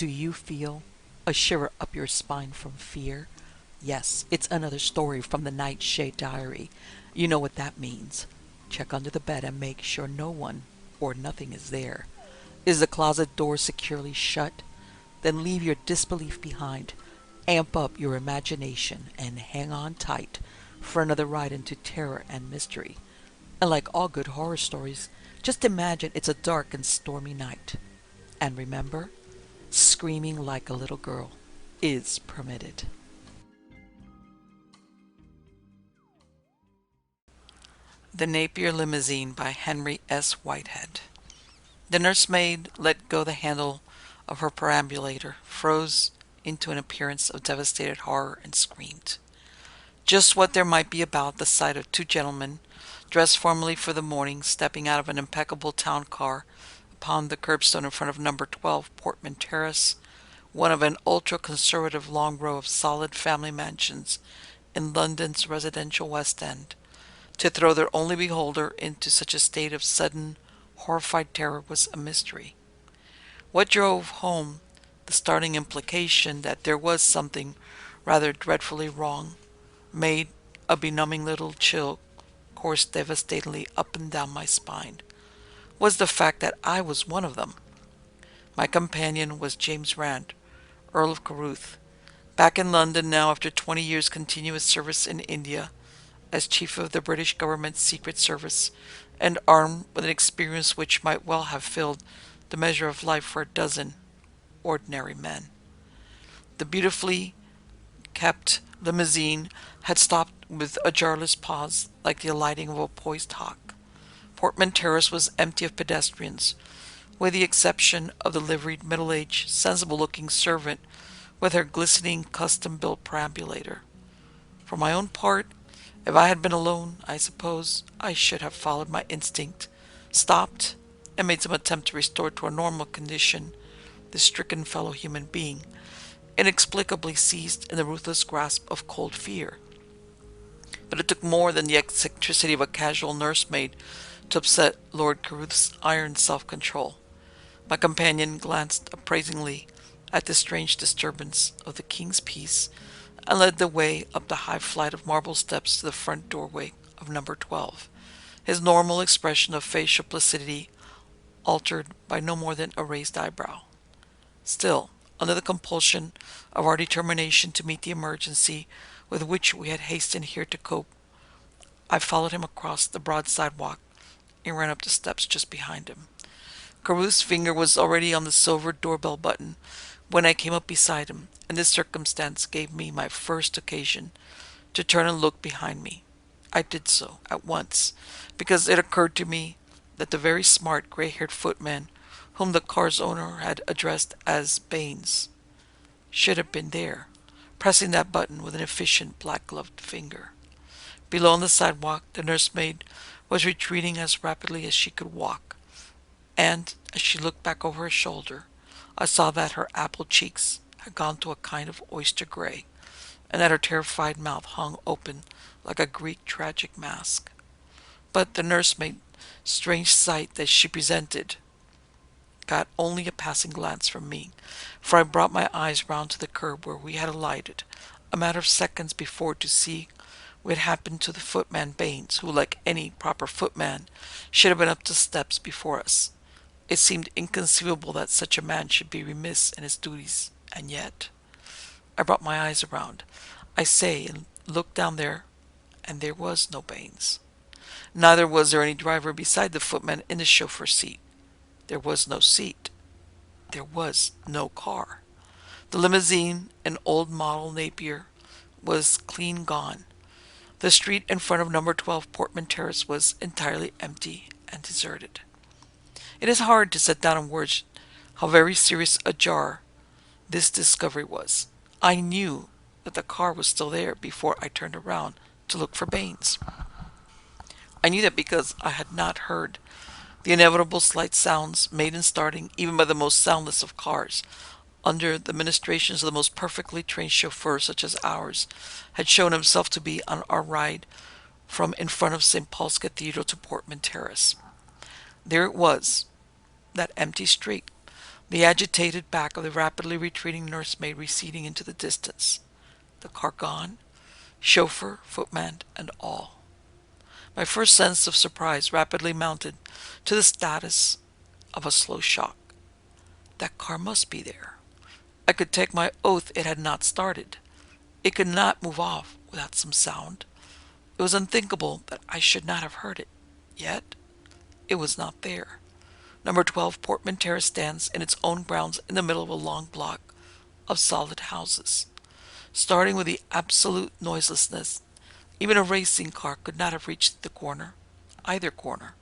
Do you feel a shiver up your spine from fear? Yes, it's another story from the Nightshade diary. You know what that means. Check under the bed and make sure no one or nothing is there. Is the closet door securely shut? Then leave your disbelief behind. Amp up your imagination and hang on tight for another ride into terror and mystery. And like all good horror stories, just imagine it's a dark and stormy night. And remember, screaming like a little girl is permitted. The Napier Limousine by Henry S. Whitehead. The nursemaid let go the handle of her perambulator, froze into an appearance of devastated horror, and screamed. Just what there might be about the sight of two gentlemen, dressed formally for the morning, stepping out of an impeccable town car upon the curbstone in front of number 12 Portman Terrace, one of an ultra-conservative long row of solid family mansions in London's residential West End. To throw their only beholder into such a state of sudden, horrified terror was a mystery. What drove home the startling implication that there was something rather dreadfully wrong made a benumbing little chill course devastatingly up and down my spine was the fact that I was one of them. My companion was James Rand, Earl of Carruth, back in London now after 20 years' continuous service in India as chief of the British government's Secret Service, and armed with an experience which might well have filled the measure of life for a dozen ordinary men. The beautifully kept limousine had stopped with a jarless pause, like the alighting of a poised hawk. Portman Terrace was empty of pedestrians, with the exception of the liveried, middle-aged, sensible-looking servant with her glistening, custom-built perambulator. For my own part, if I had been alone, I suppose I should have followed my instinct, stopped, and made some attempt to restore to a normal condition this stricken fellow human being, inexplicably seized in the ruthless grasp of cold fear. But it took more than the eccentricity of a casual nursemaid to upset Lord Carruth's iron self-control. My companion glanced appraisingly at this strange disturbance of the king's peace and led the way up the high flight of marble steps to the front doorway of number 12, his normal expression of facial placidity altered by no more than a raised eyebrow. Still, under the compulsion of our determination to meet the emergency with which we had hastened here to cope, I followed him across the broad sidewalk and ran up the steps just behind him. Carruth's finger was already on the silver doorbell button when I came up beside him, and this circumstance gave me my first occasion to turn and look behind me. I did so at once, because it occurred to me that the very smart gray-haired footman whom the car's owner had addressed as Baines should have been there, pressing that button with an efficient black-gloved finger. Below on the sidewalk, the nursemaid was retreating as rapidly as she could walk, and as she looked back over her shoulder, I saw that her apple cheeks had gone to a kind of oyster gray, and that her terrified mouth hung open like a Greek tragic mask. But the nursemaid, strange sight that she presented, got only a passing glance from me, for I brought my eyes round to the curb where we had alighted, a matter of seconds before, to see what had happened to the footman Baines, who, like any proper footman, should have been up the steps before us. It seemed inconceivable that such a man should be remiss in his duties, and yet I brought my eyes around, I say, and looked down there, and there was no Baines. Neither was there any driver beside the footman in the chauffeur's seat. There was no seat. There was no car. The limousine, an old model Napier, was clean gone. The street in front of number 12 Portman Terrace was entirely empty and deserted. It is hard to set down in words how very serious a jar this discovery was. I knew that the car was still there before I turned around to look for Baines. I knew that because I had not heard the inevitable slight sounds made in starting, even by the most soundless of cars, under the ministrations of the most perfectly trained chauffeur such as ours, had shown himself to be on our ride from in front of St. Paul's Cathedral to Portman Terrace. There it was, that empty street, the agitated back of the rapidly retreating nursemaid receding into the distance. The car gone, chauffeur, footman, and all. My first sense of surprise rapidly mounted to the status of a slow shock. That car must be there. I could take my oath it had not started. It could not move off without some sound. It was unthinkable that I should not have heard it. Yet, it was not there. Number 12 Portman Terrace stands in its own grounds in the middle of a long block of solid houses. Starting with the absolute noiselessness, even a racing car could not have reached the corner, either corner,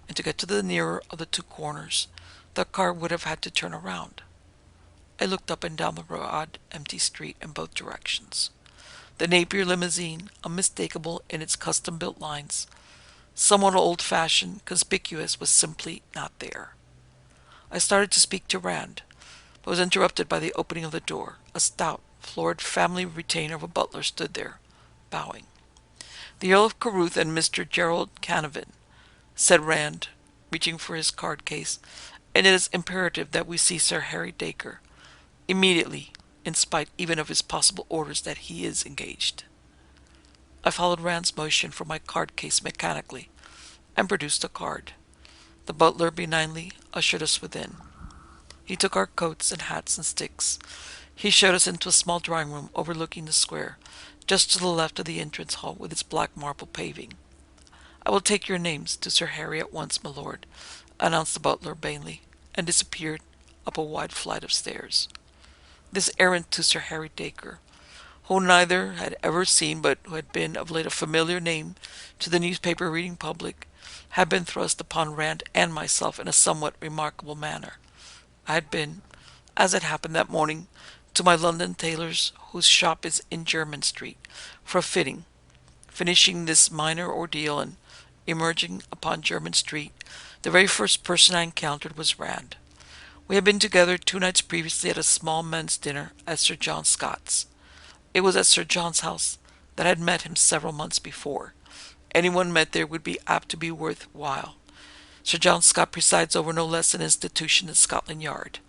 and to get to the nearer of the two corners, the car would have had to turn around. I looked up and down the broad, empty street in both directions. The Napier Limousine, unmistakable in its custom-built lines, somewhat old-fashioned, conspicuous, was simply not there. I started to speak to Rand, but was interrupted by the opening of the door. A stout, florid family retainer of a butler stood there, bowing. "The Earl of Carruth and Mr. Gerald Canevin," said Rand, reaching for his card case, "and it is imperative that we see Sir Harry Dacre immediately, in spite even of his possible orders that he is engaged." I followed Rand's motion from my card case mechanically, and produced a card. The butler benignly ushered us within. He took our coats and hats and sticks. He showed us into a small drawing room overlooking the square, just to the left of the entrance hall with its black marble paving. "I will take your names to Sir Harry at once, my lord," announced the butler urbanely, and disappeared up a wide flight of stairs. This errand to Sir Harry Dacre, who neither had ever seen but who had been of late a familiar name to the newspaper-reading public, had been thrust upon Rand and myself in a somewhat remarkable manner. I had been, as it happened that morning, to my London tailor's, whose shop is in Jermyn Street, for a fitting. Finishing this minor ordeal and emerging upon Jermyn Street, the very first person I encountered was Rand. We had been together 2 nights previously at a small men's dinner at Sir John Scott's. It was at Sir John's house that I had met him several months before. Anyone met there would be apt to be worth while. Sir John Scott presides over no less an institution than Scotland Yard.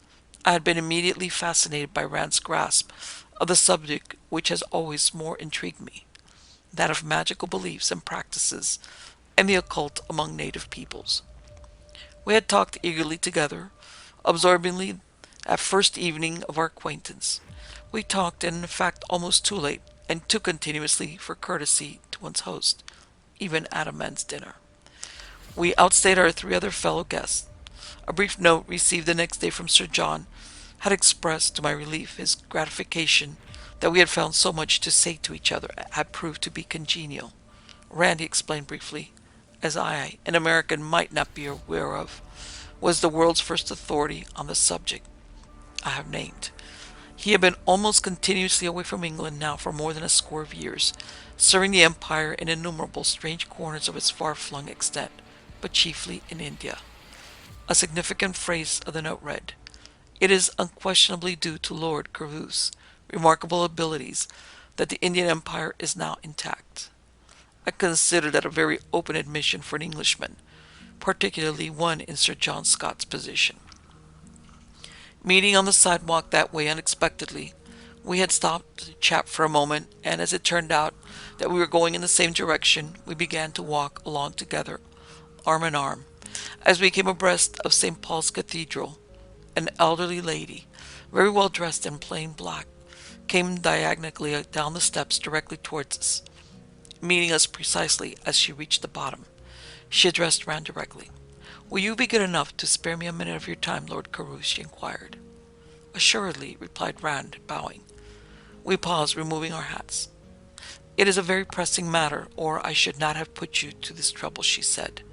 I had been immediately fascinated by Rand's grasp of the subject which has always more intrigued me, that of magical beliefs and practices, and the occult among native peoples. We had talked eagerly together, absorbingly, at first evening of our acquaintance. We talked, and in fact almost too late, and too continuously for courtesy to one's host, even at a men's dinner. We outstayed our 3 other fellow guests. A brief note received the next day from Sir John had expressed, to my relief, his gratification that we had found so much to say to each other had proved to be congenial. Rand, he explained briefly, as I, an American, might not be aware of, was the world's first authority on the subject I have named. He had been almost continuously away from England now for more than a score of years, serving the Empire in innumerable strange corners of its far-flung extent, but chiefly in India. A significant phrase of the note read, "It is unquestionably due to Lord Carruth's remarkable abilities that the Indian Empire is now intact." I consider that a very open admission for an Englishman, particularly one in Sir John Scott's position. Meeting on the sidewalk that way unexpectedly, we had stopped to chat for a moment, and as it turned out that we were going in the same direction, we began to walk along together, arm in arm. As we came abreast of St. Paul's Cathedral, an elderly lady, very well dressed in plain black, came diagonally down the steps directly towards us, meeting us precisely as she reached the bottom. She addressed Rand directly. "Will you be good enough to spare me a minute of your time, Lord Carruth?" she inquired. "Assuredly," replied Rand, bowing. We paused, removing our hats. "It is a very pressing matter, or I should not have put you to this trouble," she said,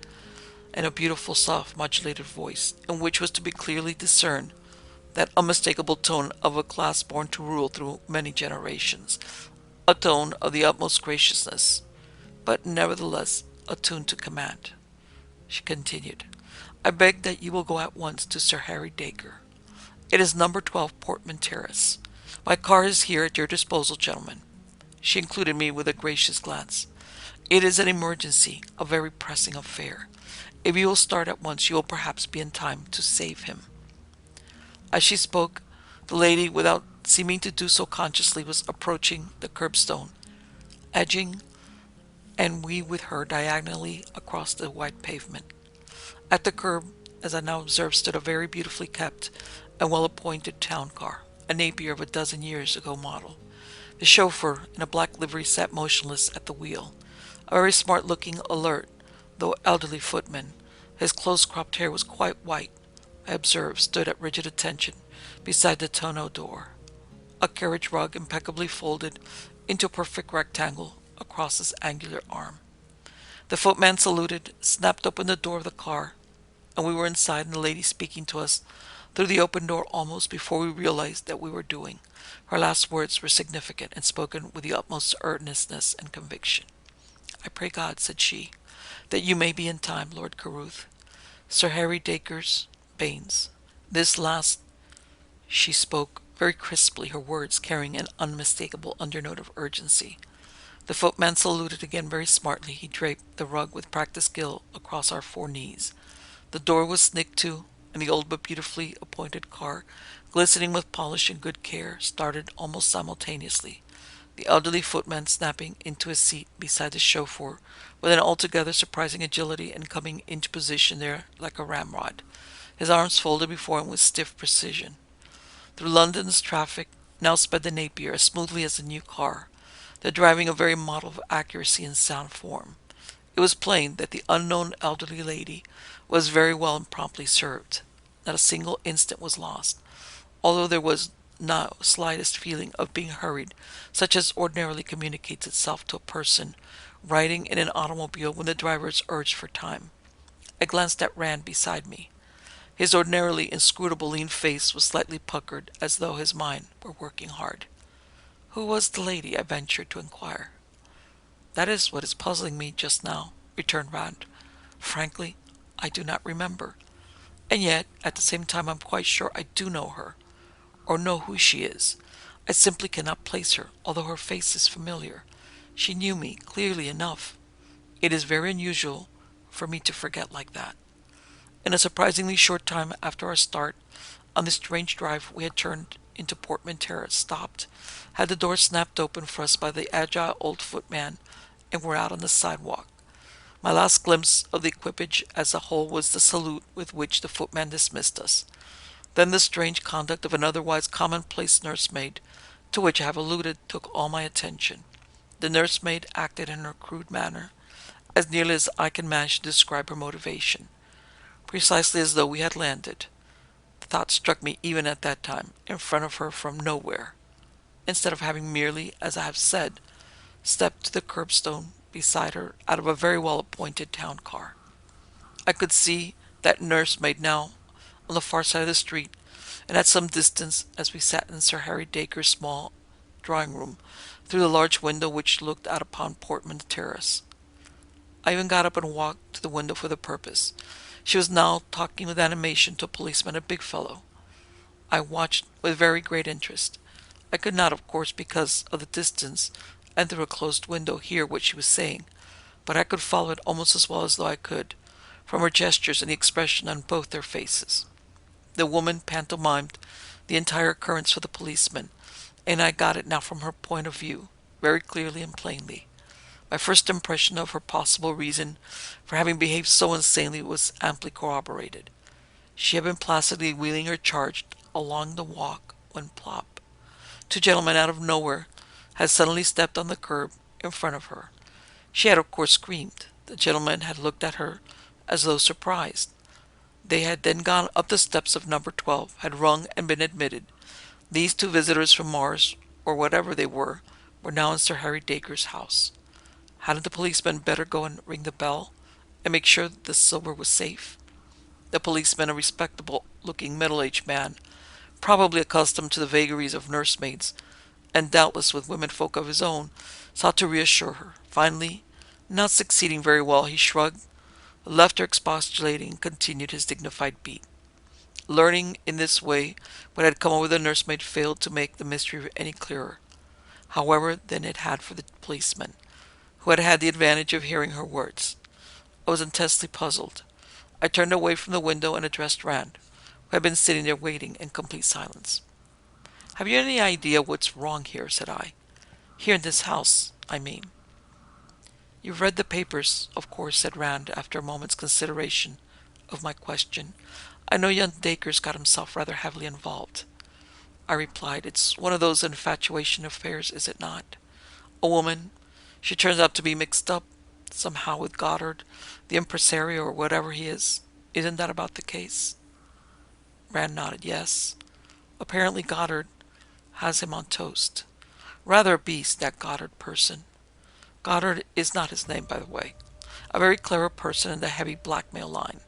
in a beautiful, soft, modulated voice, in which was to be clearly discerned that unmistakable tone of a class born to rule through many generations, a tone of the utmost graciousness, but nevertheless attuned to command. She continued, "I beg that you will go at once to Sir Harry Dacre. It is number 12 Portman Terrace. My car is here at your disposal, gentlemen." She included me with a gracious glance. "It is an emergency, a very pressing affair. If you will start at once, you will perhaps be in time to save him." As she spoke, the lady, without seeming to do so consciously, was approaching the curbstone, edging, and we with her diagonally across the white pavement. At the curb, as I now observed, stood a very beautifully kept and well-appointed town car, a Napier of a dozen years ago model. The chauffeur, in a black livery, sat motionless at the wheel, a very smart-looking, alert, though elderly footman. His close-cropped hair was quite white, I observed, stood at rigid attention beside the tonneau door, a carriage rug impeccably folded into a perfect rectangle across his angular arm. The footman saluted, snapped open the door of the car, and we were inside and the lady speaking to us through the open door almost before we realized that we were doing. Her last words were significant and spoken with the utmost earnestness and conviction. "I pray God," said she, "that you may be in time, Lord Carruth. Sir Harry Dacre's Baines." This last she spoke very crisply, her words carrying an unmistakable undernote of urgency. The footman saluted again very smartly. He draped the rug with practiced skill across our four knees. The door was snicked to, and the old but beautifully appointed car, glistening with polish and good care, started almost simultaneously, the elderly footman snapping into his seat beside the chauffeur with an altogether surprising agility and coming into position there like a ramrod, his arms folded before him with stiff precision. Through London's traffic now sped the Napier as smoothly as a new car, the driving a very model of accuracy and sound form. It was plain that the unknown elderly lady was very well and promptly served. Not a single instant was lost, although there was no slightest feeling of being hurried, such as ordinarily communicates itself to a person riding in an automobile when the driver is urged for time. I glanced at Rand beside me. His ordinarily inscrutable lean face was slightly puckered, as though his mind were working hard. "Who was the lady?" I ventured to inquire. "That is what is puzzling me just now," returned Rand. "Frankly, I do not remember. And yet, at the same time, I'm quite sure I do know her, or know who she is. I simply cannot place her, although her face is familiar. She knew me clearly enough. It is very unusual for me to forget like that." In a surprisingly short time after our start on this strange drive, we had turned into Portman Terrace, stopped, had the door snapped open for us by the agile old footman, and were out on the sidewalk. My last glimpse of the equipage as a whole was the salute with which the footman dismissed us. Then the strange conduct of an otherwise commonplace nursemaid, to which I have alluded, took all my attention. The nursemaid acted in her crude manner, as nearly as I can manage to describe her motivation, precisely as though we had landed. The thought struck me even at that time, in front of her from nowhere, instead of having merely, as I have said, stepped to the curbstone beside her out of a very well-appointed town car. I could see that nursemaid now on the far side of the street, and at some distance as we sat in Sir Harry Dacre's small drawing-room through the large window which looked out upon Portman Terrace. I even got up and walked to the window for the purpose. She was now talking with animation to a policeman, a big fellow. I watched with very great interest. I could not, of course, because of the distance and through a closed window, hear what she was saying, but I could follow it almost as well as though I could, from her gestures and the expression on both their faces. The woman pantomimed the entire occurrence for the policeman, and I got it now from her point of view, very clearly and plainly. My first impression of her possible reason for having behaved so insanely was amply corroborated. She had been placidly wheeling her charge along the walk when plop, two gentlemen out of nowhere had suddenly stepped on the curb in front of her. She had of course screamed. The gentlemen had looked at her as though surprised. They had then gone up the steps of number 12, had rung and been admitted. These two visitors from Mars, or whatever they were now in Sir Harry Dacre's house. Hadn't the policeman better go and ring the bell and make sure that the silver was safe? The policeman, a respectable-looking middle-aged man, probably accustomed to the vagaries of nursemaids, and doubtless with womenfolk of his own, sought to reassure her. Finally, not succeeding very well, he shrugged, left her expostulating, and continued his dignified beat. Learning in this way what had come over the nursemaid failed to make the mystery any clearer, however, than it had for the policeman, who had had the advantage of hearing her words. I was intensely puzzled. I turned away from the window and addressed Rand. who had been sitting there waiting in complete silence. "Have you any idea what's wrong here?" said I. "Here in this house, I mean." "You've read the papers, of course," said Rand after a moment's consideration of my question. "I know young Dacre's got himself rather heavily involved." I replied, "It's one of those infatuation affairs, is it not? A woman, she turns out to be mixed up somehow with Goddard, the impresario or whatever he is. Isn't that about the case?" Rand nodded. "Yes. Apparently Goddard has him on toast. Rather a beast, that Goddard person. Goddard is not his name, by the way. A very clever person in the heavy blackmail line.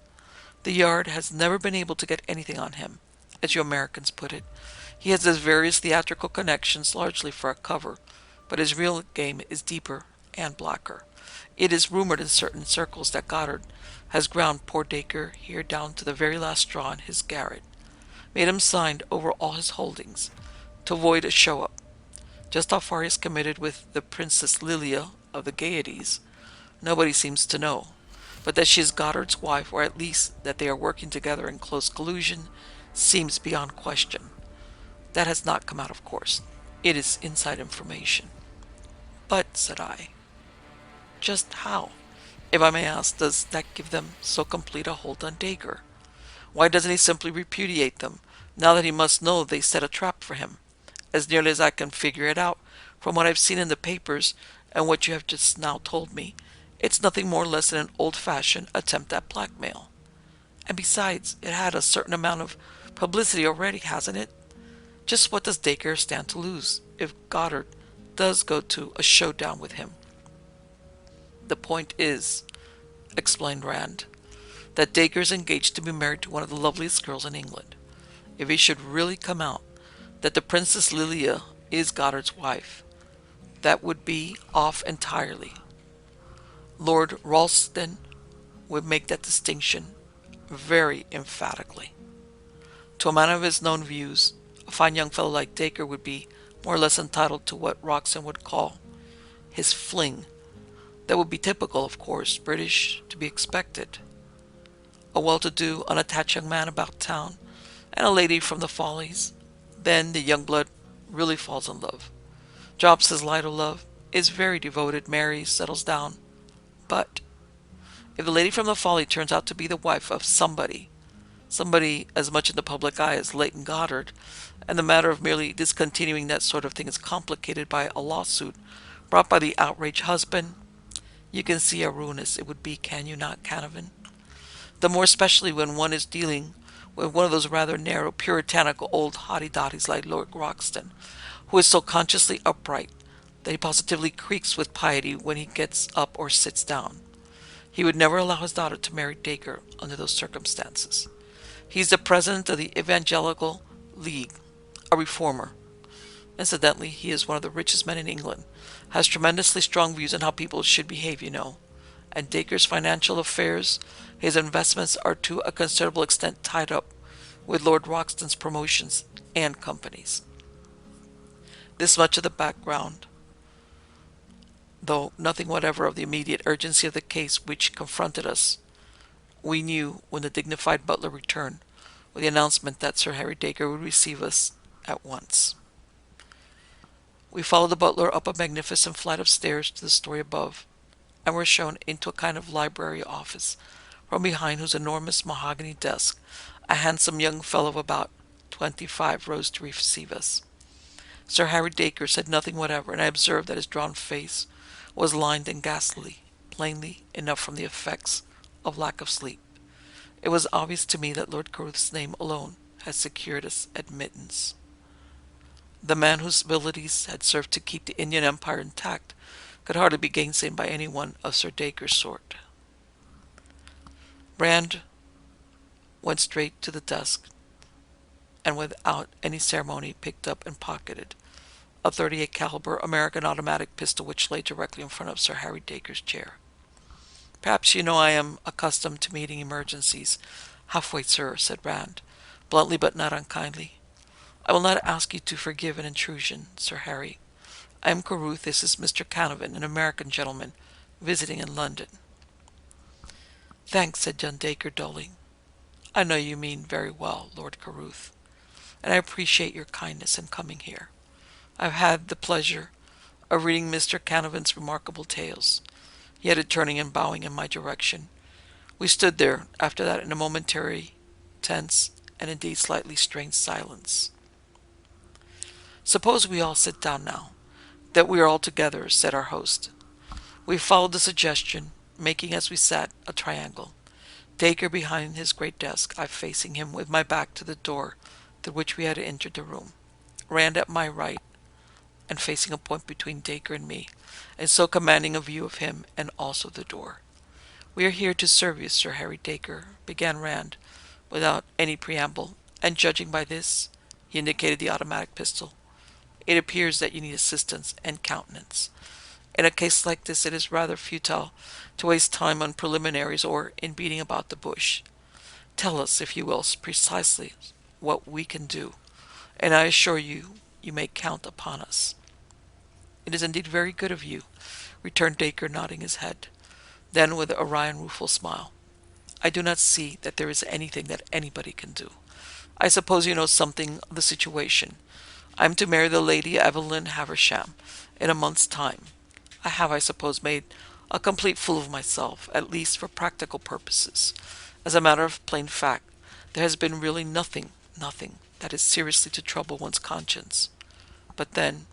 The Yard has never been able to get anything on him, as you Americans put it. He has his various theatrical connections largely for a cover, but his real game is deeper and blacker. It is rumored in certain circles that Goddard has ground poor Dacre here down to the very last straw in his garret, made him sign over all his holdings, to avoid a show-up. Just how far he is committed with the Princess Lilia of the Gaieties, nobody seems to know, but that she is Goddard's wife, or at least that they are working together in close collusion, seems beyond question. That has not come out, of course. It is inside information." "But," said I, "just how, if I may ask, does that give them so complete a hold on Dacre? Why doesn't he simply repudiate them, now that he must know they set a trap for him? As nearly as I can figure it out, from what I've seen in the papers and what you have just now told me, it's nothing more or less than an old-fashioned attempt at blackmail. And besides, it had a certain amount of publicity already, hasn't it? Just what does Dacre stand to lose if Goddard does go to a showdown with him?" "The point is," explained Rand, "that Dacre is engaged to be married to one of the loveliest girls in England. If it should really come out that the Princess Lilia is Goddard's wife, that would be off entirely. Lord Ralston would make that distinction very emphatically. To a man of his known views, a fine young fellow like Dacre would be more or less entitled to what Roxton would call his fling. That would be typical, of course, British, to be expected. A well-to-do, unattached young man about town, and a lady from the Follies. Then the young blood really falls in love, drops his light of love, is very devoted, marries, settles down. But if the lady from the Folly turns out to be the wife of somebody as much in the public eye as Leighton Goddard, and the matter of merely discontinuing that sort of thing is complicated by a lawsuit brought by the outraged husband, you can see how ruinous it would be, can you not, Canevin? The more especially when one is dealing with one of those rather narrow, puritanical old hotty-toddies like Lord Roxton, who is so consciously upright that he positively creaks with piety when he gets up or sits down. He would never allow his daughter to marry Dacre under those circumstances. He's the president of the Evangelical League, a reformer. Incidentally, he is one of the richest men in England, has tremendously strong views on how people should behave, you know. And Dacre's financial affairs, his investments are to a considerable extent tied up with Lord Roxton's promotions and companies. This much of the background, though nothing whatever of the immediate urgency of the case which confronted us, we knew when the dignified butler returned with the announcement that Sir Harry Dacre would receive us at once. We followed the butler up a magnificent flight of stairs to the story above, and were shown into a kind of library office, from behind whose enormous mahogany desk a handsome young fellow of about 25 rose to receive us. Sir Harry Dacre said nothing whatever, and I observed that his drawn face was lined and ghastly, plainly enough from the effects of lack of sleep. It was obvious to me that Lord Carruth's name alone had secured us admittance. The man whose abilities had served to keep the Indian Empire intact could hardly be gainsaid by anyone of Sir Dacre's sort. Rand went straight to the desk, and without any ceremony picked up and pocketed a .38 caliber American automatic pistol which lay directly in front of Sir Harry Dacre's chair. "Perhaps you know I am accustomed to meeting emergencies halfway, sir," said Rand, bluntly but not unkindly. "I will not ask you to forgive an intrusion, Sir Harry. I am Carruth. This is Mr. Canevin, an American gentleman visiting in London." "Thanks," said young Dacre dully. I know you mean very well, Lord Carruth, and I appreciate your kindness in coming here. I've had the pleasure of reading Mr. Canevin's remarkable tales. He added, turning and bowing in my direction. We stood there, after that, in a momentary, tense, and indeed slightly strained silence. Suppose we all sit down now, that we are all together, said our host. We followed the suggestion, making as we sat a triangle. Dacre behind his great desk, I facing him with my back to the door through which we had entered the room. Rand at my right, and facing a point between Dacre and me, and so commanding a view of him and also the door. We are here to serve you, Sir Harry Dacre, began Rand, without any preamble, and judging by this, he indicated the automatic pistol, it appears that you need assistance and countenance. In a case like this, it is rather futile to waste time on preliminaries or in beating about the bush. Tell us, if you will, precisely what we can do, and I assure you, you may count upon us. It is indeed very good of you, returned Dacre, nodding his head. Then, with a wry and rueful smile, I do not see that there is anything that anybody can do. I suppose you know something of the situation. I am to marry the Lady Evelyn Haversham in a month's time. I have, I suppose, made a complete fool of myself, at least for practical purposes. As a matter of plain fact, there has been really nothing that is seriously to trouble one's conscience. But then,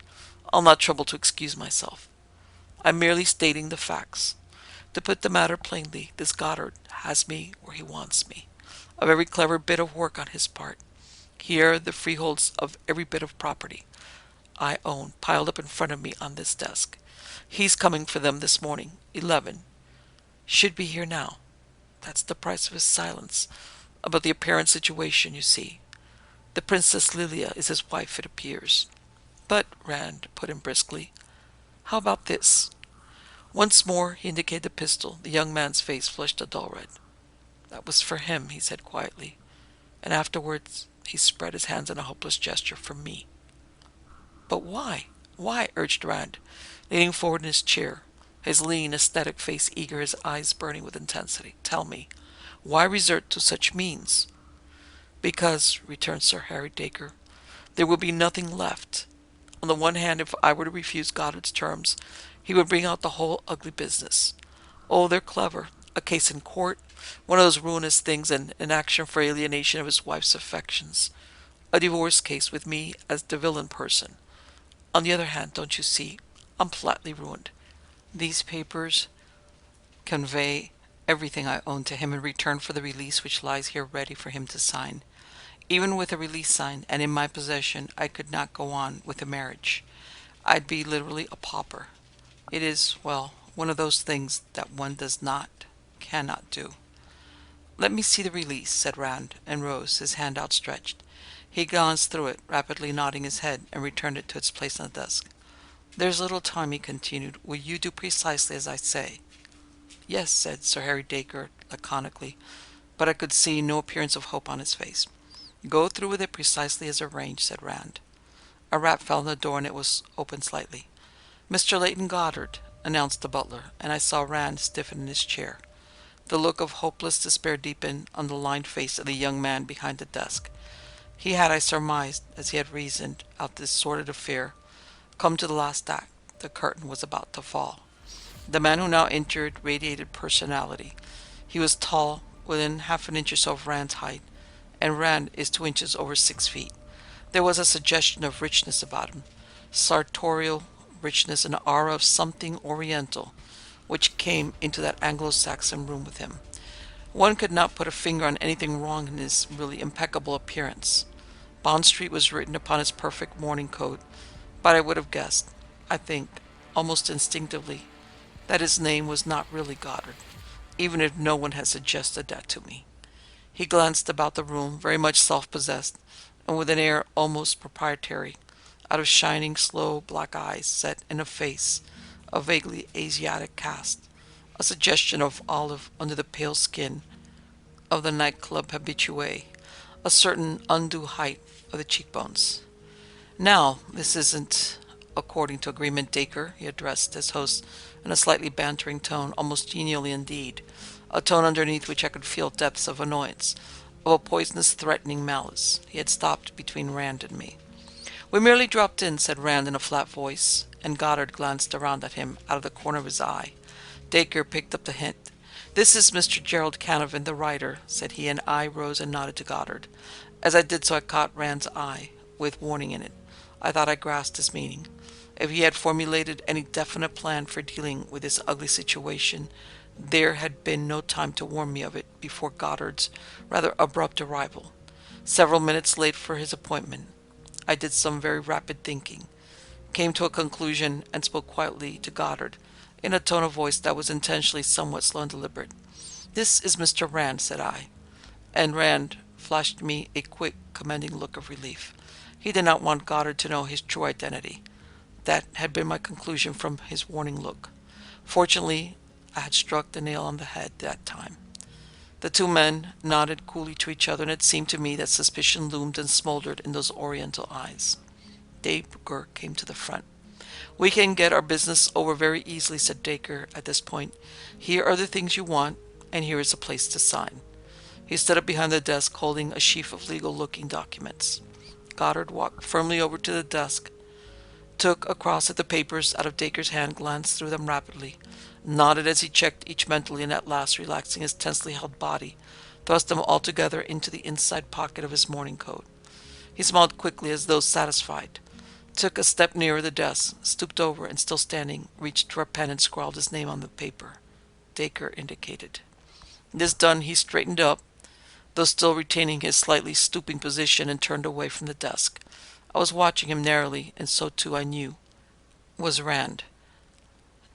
I'll not trouble to excuse myself. I'm merely stating the facts. To put the matter plainly, this Goddard has me where he wants me. A very clever bit of work on his part. Here are the freeholds of every bit of property I own, piled up in front of me on this desk. He's coming for them this morning, 11. Should be here now. That's the price of his silence about the apparent situation, you see. The Princess Lilia is his wife, it appears. But, Rand put in briskly, how about this? Once more he indicated the pistol. The young man's face flushed a dull red. That was for him, he said quietly, and afterwards he spread his hands in a hopeless gesture for me. But why? Why? Urged Rand, leaning forward in his chair, his lean, aesthetic face eager, his eyes burning with intensity. Tell me, why resort to such means? Because, returned Sir Harry Dacre, there will be nothing left. On the one hand, if I were to refuse Goddard's terms, he would bring out the whole ugly business. Oh, they're clever. A case in court, one of those ruinous things, and an action for alienation of his wife's affections. A divorce case with me as the villain person. On the other hand, don't you see, I'm flatly ruined. These papers convey everything I own to him in return for the release which lies here ready for him to sign. Even with a release signed and in my possession, I could not go on with the marriage. I'd be literally a pauper. It is, well, one of those things that one cannot do. Let me see the release, said Rand, and rose, his hand outstretched. He glanced through it, rapidly nodding his head, and returned it to its place on the desk. There's little time, he continued. Will you do precisely as I say? Yes, said Sir Harry Dacre laconically, but I could see no appearance of hope on his face. Go through with it precisely as arranged, said Rand. A rap fell on the door, and it was opened slightly. Mr. Leighton Goddard, announced the butler, and I saw Rand stiffen in his chair. The look of hopeless despair deepened on the lined face of the young man behind the desk. He had, I surmised, as he had reasoned out this sordid affair, come to the last act. The curtain was about to fall. The man who now entered radiated personality. He was tall, within half an inch or so of Rand's height, and Rand is 2 inches over 6 feet. There was a suggestion of richness about him, sartorial richness, an aura of something oriental, which came into that Anglo-Saxon room with him. One could not put a finger on anything wrong in his really impeccable appearance. Bond Street was written upon his perfect morning coat, but I would have guessed, I think, almost instinctively, that his name was not really Goddard, even if no one had suggested that to me. He glanced about the room, very much self-possessed, and with an air almost proprietary, out of shining, slow black eyes set in a face of vaguely Asiatic cast, a suggestion of olive under the pale skin of the nightclub habitué, a certain undue height of the cheekbones. Now, this isn't according to agreement, Dacre, he addressed his host in a slightly bantering tone, almost genially indeed, a tone underneath which I could feel depths of annoyance. of a poisonous, threatening malice. He had stopped between Rand and me. "We merely dropped in," said Rand in a flat voice, and Goddard glanced around at him out of the corner of his eye. Dacre picked up the hint. "This is Mr. Gerald Canevin, the writer," said he, and I rose and nodded to Goddard. As I did so, I caught Rand's eye, with warning in it. I thought I grasped his meaning. If he had formulated any definite plan for dealing with this ugly situation, there had been no time to warn me of it before Goddard's rather abrupt arrival. Several minutes late for his appointment, I did some very rapid thinking, came to a conclusion, and spoke quietly to Goddard, in a tone of voice that was intentionally somewhat slow and deliberate. "This is Mr. Rand," said I, and Rand flashed me a quick, commending look of relief. He did not want Goddard to know his true identity. That had been my conclusion from his warning look. Fortunately, I had struck the nail on the head that time. The two men nodded coolly to each other, and it seemed to me that suspicion loomed and smoldered in those oriental eyes. Dacre came to the front. "We can get our business over very easily," said Dacre at this point. "Here are the things you want, and here is a place to sign." He stood up behind the desk, holding a sheaf of legal-looking documents. Goddard walked firmly over to the desk, took across it the papers out of Dacre's hand, glanced through them rapidly, nodded as he checked each mentally, and at last, relaxing his tensely held body, thrust them all together into the inside pocket of his morning coat. He smiled quickly as though satisfied, took a step nearer the desk, stooped over, and still standing, reached for a pen and scrawled his name on the paper. Dacre indicated. This done, he straightened up, though still retaining his slightly stooping position, and turned away from the desk. I was watching him narrowly, and so too, I knew, was Rand.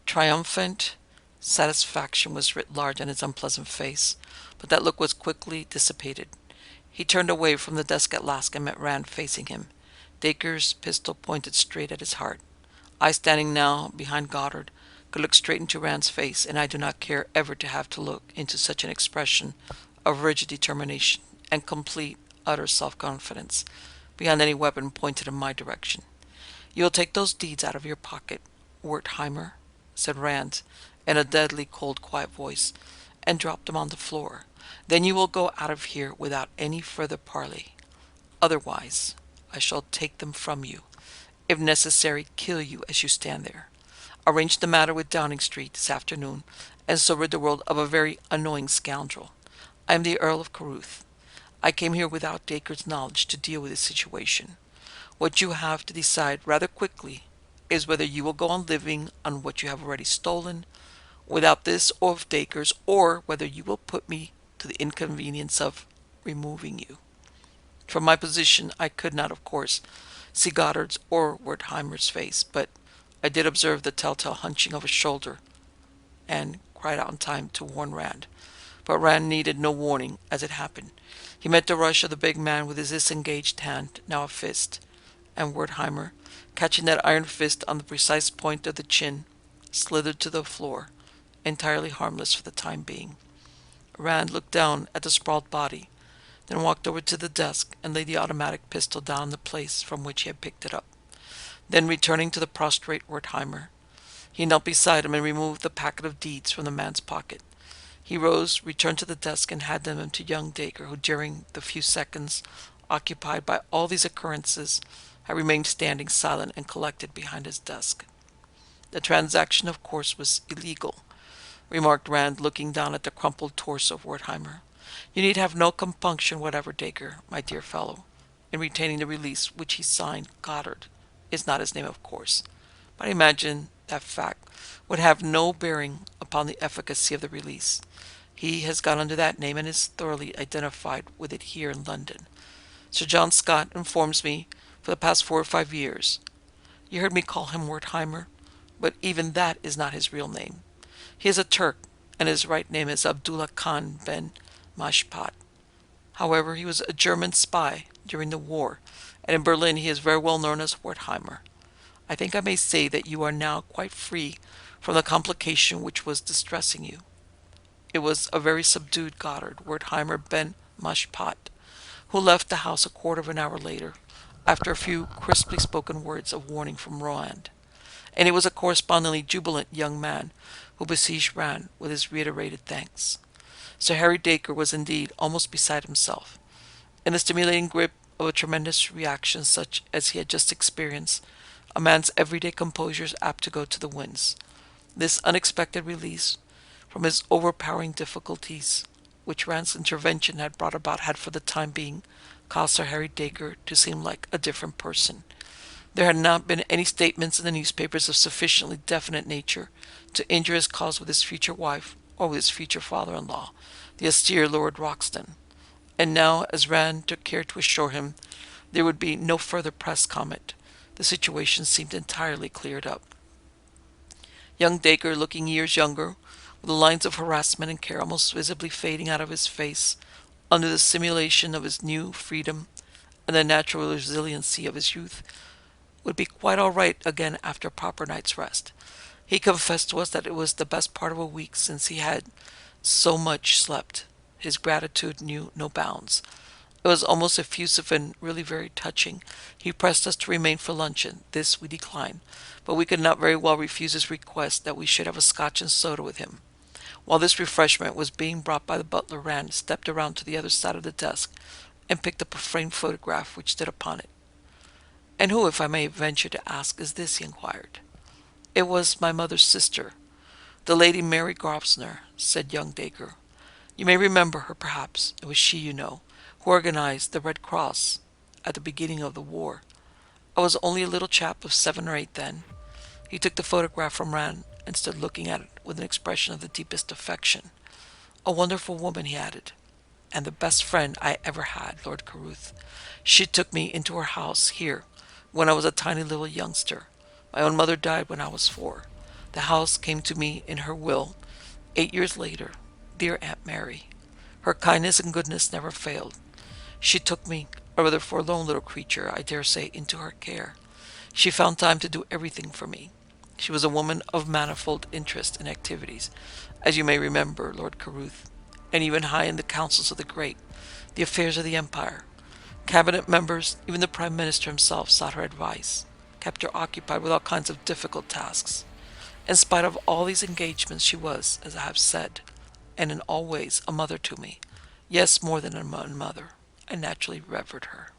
Triumphant satisfaction was writ large on his unpleasant face, but that look was quickly dissipated. He turned away from the desk at last and met Rand facing him. Dacre's pistol pointed straight at his heart. I, standing now behind Goddard, could look straight into Rand's face, and I do not care ever to have to look into such an expression of rigid determination and complete, utter self-confidence, beyond any weapon pointed in my direction. "You will take those deeds out of your pocket, Wertheimer," said Rand, in a deadly cold, quiet voice, "and drop them on the floor. Then you will go out of here without any further parley. Otherwise, I shall take them from you, if necessary, kill you as you stand there. Arrange the matter with Downing Street this afternoon, and so rid the world of a very annoying scoundrel. I am the Earl of Carruth. I came here without Dacre's knowledge to deal with this situation. What you have to decide rather quickly is whether you will go on living on what you have already stolen, without this of Dacre's, or whether you will put me to the inconvenience of removing you." From my position, I could not, of course, see Goddard's or Wertheimer's face, but I did observe the telltale hunching of a shoulder, and cried out in time to warn Rand. But Rand needed no warning, as it happened. He met the rush of the big man with his disengaged hand, now a fist, and Wertheimer, catching that iron fist on the precise point of the chin, slithered to the floor, entirely harmless for the time being. Rand looked down at the sprawled body, then walked over to the desk and laid the automatic pistol down in the place from which he had picked it up. Then, returning to the prostrate Wertheimer, he knelt beside him and removed the packet of deeds from the man's pocket. He rose, returned to the desk, and handed them to young Dacre, who, during the few seconds occupied by all these occurrences, had remained standing silent and collected behind his desk. "The transaction, of course, was illegal," remarked Rand, looking down at the crumpled torso of Wertheimer. "You need have no compunction whatever, Dacre, my dear fellow, in retaining the release which he signed. Goddard is not his name, of course, but I imagine that fact would have no bearing upon the efficacy of the release. He has gone under that name and is thoroughly identified with it here in London. Sir John Scott informs me for the past 4 or 5 years. You heard me call him Wertheimer, but even that is not his real name. He is a Turk, and his right name is Abdullah Khan ben Mashpat. However, he was a German spy during the war, and in Berlin he is very well known as Wertheimer. I think I may say that you are now quite free from the complication which was distressing you." It was a very subdued Goddard, Wertheimer ben Mashpat, who left the house a quarter of an hour later, after a few crisply spoken words of warning from Rand. And it was a correspondingly jubilant young man who besieged Rand with his reiterated thanks. Sir Harry Dacre was indeed almost beside himself. In the stimulating grip of a tremendous reaction such as he had just experienced, a man's everyday composure is apt to go to the winds. This unexpected release from his overpowering difficulties, which Rand's intervention had brought about, had for the time being caused Sir Harry Dacre to seem like a different person. There had not been any statements in the newspapers of sufficiently definite nature to injure his cause with his future wife or with his future father-in-law, the austere Lord Roxton. And now, as Rand took care to assure him there would be no further press comment, the situation seemed entirely cleared up. Young Dacre, looking years younger, with the lines of harassment and care almost visibly fading out of his face under the simulation of his new freedom and the natural resiliency of his youth, would be quite all right again after a proper night's rest. He confessed to us that it was the best part of a week since he had so much slept. His gratitude knew no bounds. It was almost effusive and really very touching. He pressed us to remain for luncheon. This we declined, but we could not very well refuse his request that we should have a scotch and soda with him. While this refreshment was being brought by the butler, Rand stepped around to the other side of the desk and picked up a framed photograph which stood upon it. "And who, if I may venture to ask, is this?" he inquired. "It was my mother's sister, the Lady Mary Grosvenor," said young Dacre. "You may remember her, perhaps. It was she, you know, who organized the Red Cross at the beginning of the war. I was only a little chap of 7 or 8 then." He took the photograph from Rand and stood looking at it with an expression of the deepest affection. "A wonderful woman," he added, "and the best friend I ever had, Lord Carruth. She took me into her house here when I was a tiny little youngster. My own mother died when I was 4. The house came to me in her will 8 years later. Dear Aunt Mary. Her kindness and goodness never failed. She took me, a rather forlorn little creature, I dare say, into her care. She found time to do everything for me. She was a woman of manifold interest and activities, as you may remember, Lord Carruth, and even high in the councils of the great, the affairs of the empire. Cabinet members, even the Prime Minister himself, sought her advice, kept her occupied with all kinds of difficult tasks. In spite of all these engagements, she was, as I have said, and in all ways, a mother to me. Yes, more than a mother. I naturally revered her."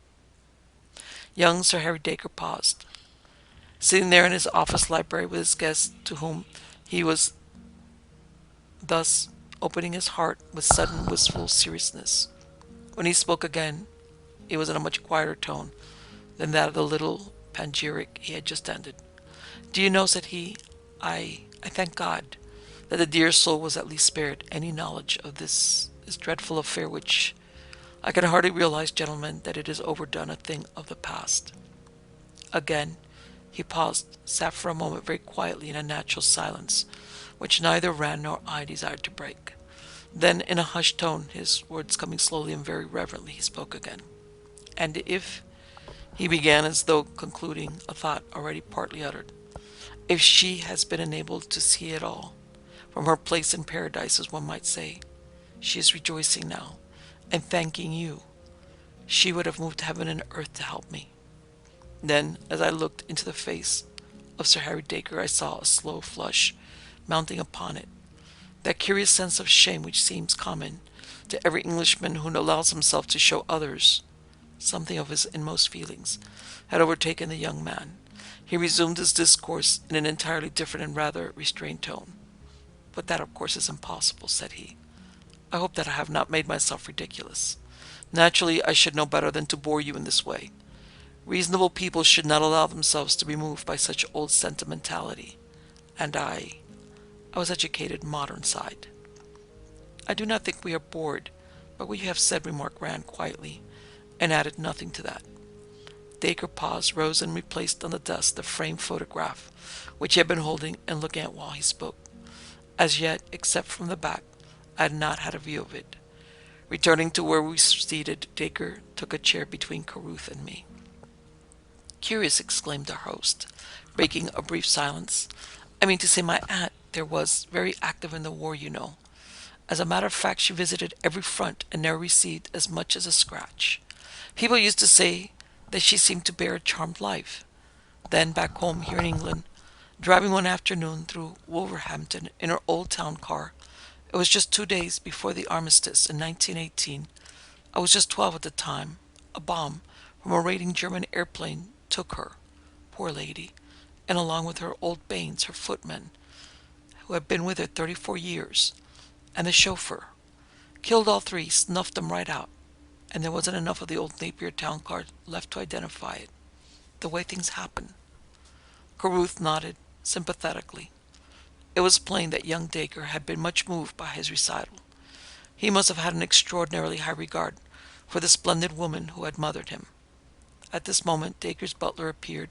Young Sir Harry Dacre paused, sitting there in his office library with his guest, to whom he was thus opening his heart with sudden wistful seriousness. When he spoke again, it was in a much quieter tone than that of the little panegyric he had just ended. "Do you know," said he, I thank God that the dear soul was at least spared any knowledge of this dreadful affair, which I can hardly realize, gentlemen, that it is overdone, a thing of the past." Again he paused, sat for a moment very quietly in a natural silence, which neither Rand nor I desired to break. Then, in a hushed tone, his words coming slowly and very reverently, he spoke again. "And if," he began, as though concluding a thought already partly uttered, "if she has been enabled to see it all, from her place in paradise, as one might say, she is rejoicing now, and thanking you. She would have moved heaven and earth to help me." Then, as I looked into the face of Sir Harry Dacre, I saw a slow flush mounting upon it. That curious sense of shame which seems common to every Englishman who allows himself to show others something of his inmost feelings had overtaken the young man. He resumed his discourse in an entirely different and rather restrained tone. "But that, of course, is impossible," said he. "I hope that I have not made myself ridiculous. Naturally, I should know better than to bore you in this way. Reasonable people should not allow themselves to be moved by such old sentimentality. And I was educated modern side." "I do not think we are bored by what you have said," remarked Rand quietly, and added nothing to that. Dacre paused, rose, and replaced on the desk the framed photograph which he had been holding and looking at while he spoke. As yet, except from the back, I had not had a view of it. Returning to where we were seated, Dacre took a chair between Carruth and me. "Curious," exclaimed our host, breaking a brief silence. "I mean to say, my aunt there was very active in the war, you know. As a matter of fact, she visited every front and never received as much as a scratch. People used to say that she seemed to bear a charmed life. Then, back home here in England, driving one afternoon through Wolverhampton in her old town car, It was just 2 days before the armistice in 1918. I was just 12 at the time. A bomb from a raiding German airplane took her, poor lady, and along with her old Baines, her footman, who had been with her 34 years, and the chauffeur. Killed all three, snuffed them right out, and there wasn't enough of the old Napier town car left to identify it. The way things happen. Carruth nodded sympathetically. It was plain that young Dacre had been much moved by his recital. He must have had an extraordinarily high regard for the splendid woman who had mothered him. At this moment Dacre's butler appeared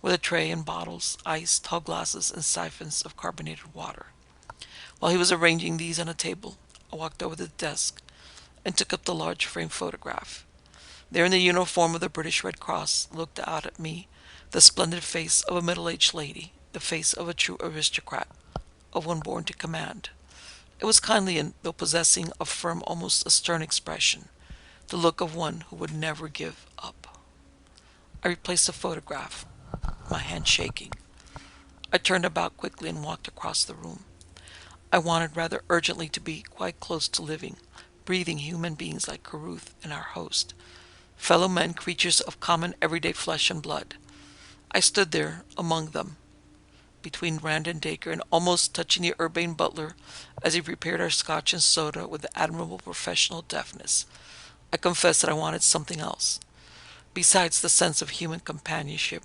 with a tray and bottles, ice, tall glasses, and siphons of carbonated water. While he was arranging these on a table, I walked over to the desk and took up the large frame photograph. There in the uniform of the British Red Cross looked out at me the splendid face of a middle-aged lady, the face of a true aristocrat, of one born to command. It was kindly and, though possessing a firm, almost a stern expression, the look of one who would never give up. I replaced the photograph, my hand shaking. I turned about quickly and walked across the room. I wanted rather urgently to be quite close to living, breathing human beings like Carruth and our host, fellow men, creatures of common everyday flesh and blood. I stood there among them, between Rand and Dacre, and almost touching the urbane butler as he prepared our scotch and soda with admirable professional deftness. I confessed that I wanted something else, besides the sense of human companionship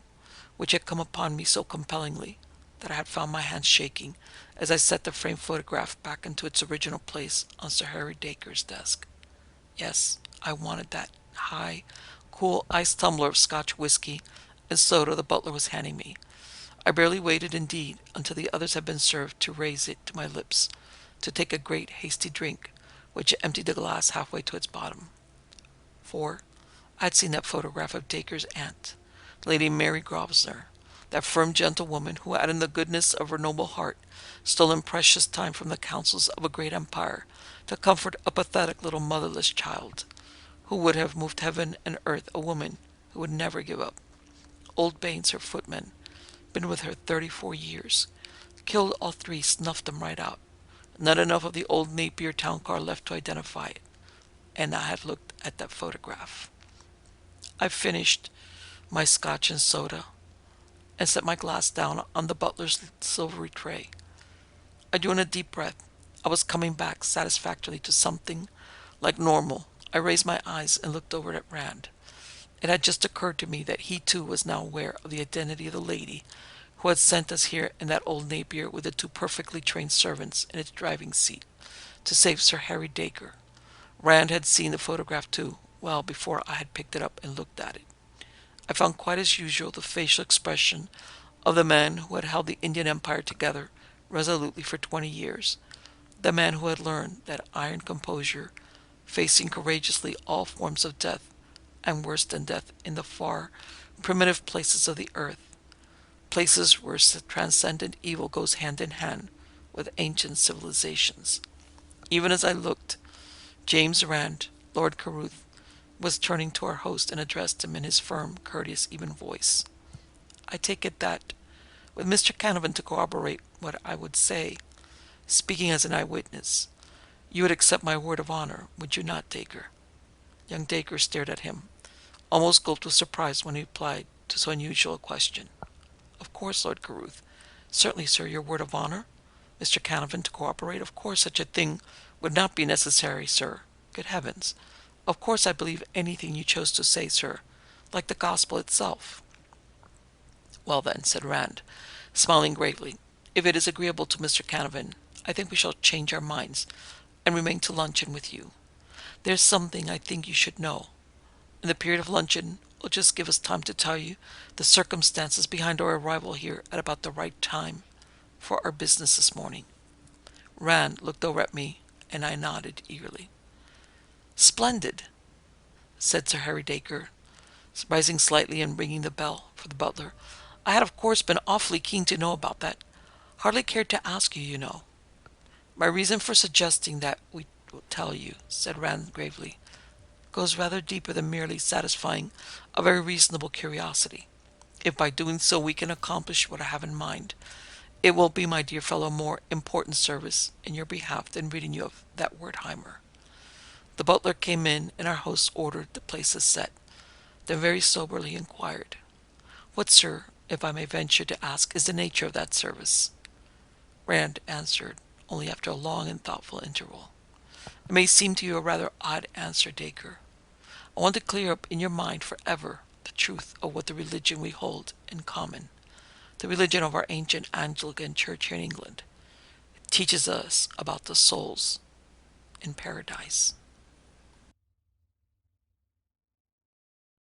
which had come upon me so compellingly that I had found my hands shaking as I set the framed photograph back into its original place on Sir Harry Dacre's desk. Yes, I wanted that high, cool iced tumbler of Scotch whiskey and soda the butler was handing me. I barely waited, indeed, until the others had been served to raise it to my lips, to take a great hasty drink, which emptied the glass halfway to its bottom. For I had seen that photograph of Dacre's aunt, Lady Mary Grosvenor, that firm gentlewoman who had in the goodness of her noble heart stolen precious time from the councils of a great empire to comfort a pathetic little motherless child, who would have moved heaven and earth, a woman who would never give up. Old Baines, her footman, been with her 34 years. Killed all three, snuffed them right out. Not enough of the old Napier town car left to identify it. And I had looked at that photograph. I finished my scotch and soda and set my glass down on the butler's silvery tray. I drew in a deep breath. I was coming back satisfactorily to something like normal. I raised my eyes and looked over at Rand. It had just occurred to me that he too was now aware of the identity of the lady who had sent us here in that old Napier with the two perfectly trained servants in its driving seat to save Sir Harry Dacre. Rand had seen the photograph too, well before I had picked it up and looked at it. I found quite as usual the facial expression of the man who had held the Indian Empire together resolutely for 20 years, the man who had learned that iron composure, facing courageously all forms of death, and worse than death in the far, primitive places of the earth, places where transcendent evil goes hand in hand with ancient civilizations. Even as I looked, James Rand, Lord Carruth, was turning to our host and addressed him in his firm, courteous, even voice. I take it that, with Mr. Canevin to corroborate what I would say, speaking as an eyewitness, you would accept my word of honor, would you not, Dacre? Young Dacre stared at him, almost gulped with surprise when he replied to so unusual a question. Of course, Lord Carruth. Certainly, sir, your word of honor. Mr. Canevin to cooperate. Of course, such a thing would not be necessary, sir. Good heavens. Of course I believe anything you chose to say, sir, like the gospel itself. Well then, said Rand, smiling gravely, if it is agreeable to Mr. Canevin, I think we shall change our minds and remain to luncheon with you. There's something I think you should know. And the period of luncheon will just give us time to tell you the circumstances behind our arrival here at about the right time for our business this morning. Rand looked over at me, and I nodded eagerly. Splendid, said Sir Harry Dacre, rising slightly and ringing the bell for the butler. I had, of course, been awfully keen to know about that. Hardly cared to ask you, you know. My reason for suggesting that we will tell you, said Rand gravely, goes rather deeper than merely satisfying a very reasonable curiosity. If by doing so we can accomplish what I have in mind, It will be, my dear fellow, more important service in your behalf than reading you of that Wertheimer. The butler came in, and our host ordered the places set, then very soberly inquired, "What, sir, if I may venture to ask, is the nature of that service?" Rand answered, only after a long and thoughtful interval. "It may seem to you a rather odd answer, Dacre. I want to clear up in your mind forever the truth of what the religion we hold in common, the religion of our ancient Anglican Church here in England, teaches us about the souls in paradise."